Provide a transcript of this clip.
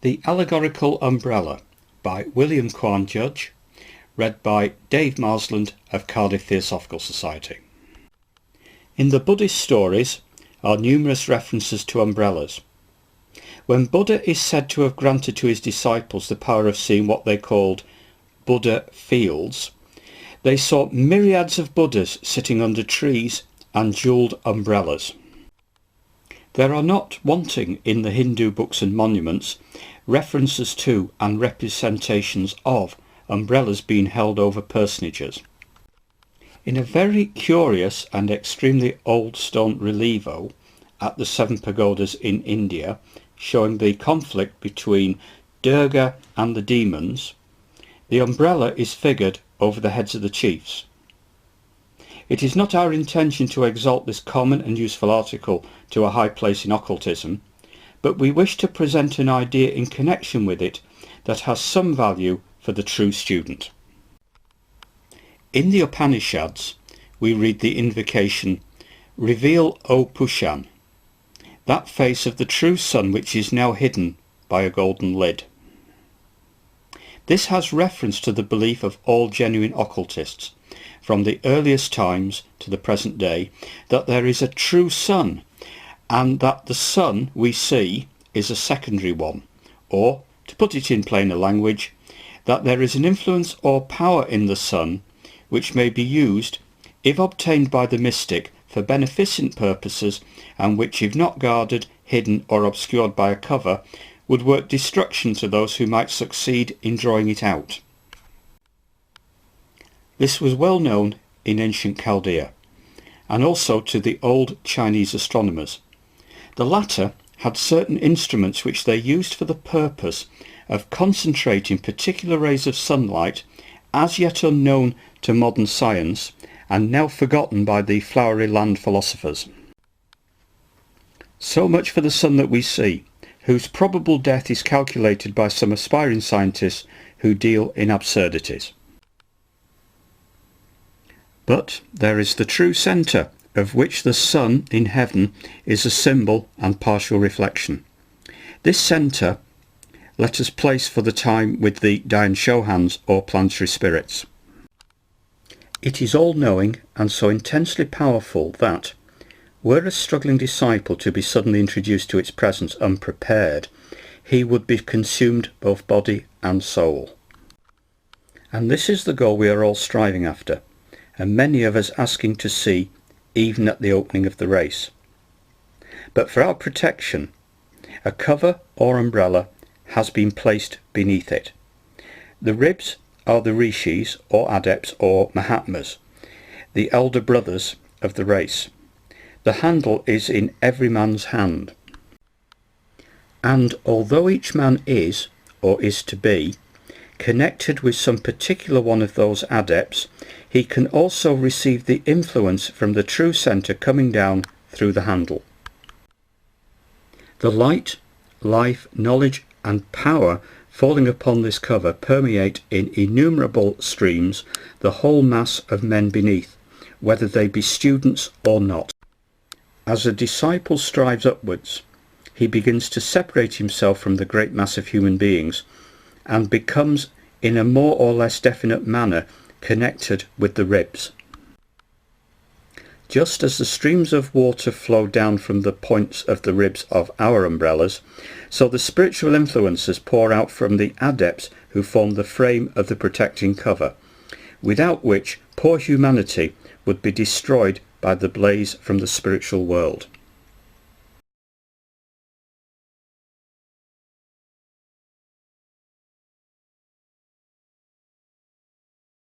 The Allegorical Umbrella by William Quan Judge, read by Dave Marsland of Cardiff Theosophical Society. In the Buddhist stories are numerous references to umbrellas. When Buddha is said to have granted to his disciples the power of seeing what they called Buddha fields, they saw myriads of Buddhas sitting under trees and jewelled umbrellas. There are not wanting in the Hindu books and monuments references to and representations of umbrellas being held over personages. In a very curious and extremely old stone relievo at the 7 pagodas in India, showing the conflict between Durga and the demons, the umbrella is figured over the heads of the chiefs. It is not our intention to exalt this common and useful article to a high place in occultism, but we wish to present an idea in connection with it that has some value for the true student. In the Upanishads, we read the invocation, "Reveal, O Pushan, that face of the true sun which is now hidden by a golden lid." This has reference to the belief of all genuine occultists, from the earliest times to the present day, that there is a true sun, and that the sun we see is a secondary one, or, to put it in plainer language, that there is an influence or power in the sun which may be used, if obtained by the mystic, for beneficent purposes, and which, if not guarded, hidden or obscured by a cover, would work destruction to those who might succeed in drawing it out. This was well known in ancient Chaldea, and also to the old Chinese astronomers. The latter had certain instruments which they used for the purpose of concentrating particular rays of sunlight, as yet unknown to modern science, and now forgotten by the flowery land philosophers. So much for the sun that we see, whose probable death is calculated by some aspiring scientists who deal in absurdities. But there is the true centre, of which the sun in heaven is a symbol and partial reflection. This centre let us place for the time with the Dayan Shohans or planetary spirits. It is all-knowing and so intensely powerful that, were a struggling disciple to be suddenly introduced to its presence unprepared, he would be consumed both body and soul. And this is the goal we are all striving after, and many of us asking to see even at the opening of the race. But for our protection, a cover or umbrella has been placed beneath it. The ribs are the rishis or adepts or mahatmas, the elder brothers of the race. The handle is in every man's hand. And although each man is, or is to be, connected with some particular one of those adepts, he can also receive the influence from the true centre coming down through the handle. The light, life, knowledge and power falling upon this cover permeate in innumerable streams the whole mass of men beneath, whether they be students or not. As a disciple strives upwards, he begins to separate himself from the great mass of human beings, and becomes in a more or less definite manner connected with the ribs. Just as the streams of water flow down from the points of the ribs of our umbrellas, so the spiritual influences pour out from the adepts who form the frame of the protecting cover, without which poor humanity would be destroyed by the blaze from the spiritual world.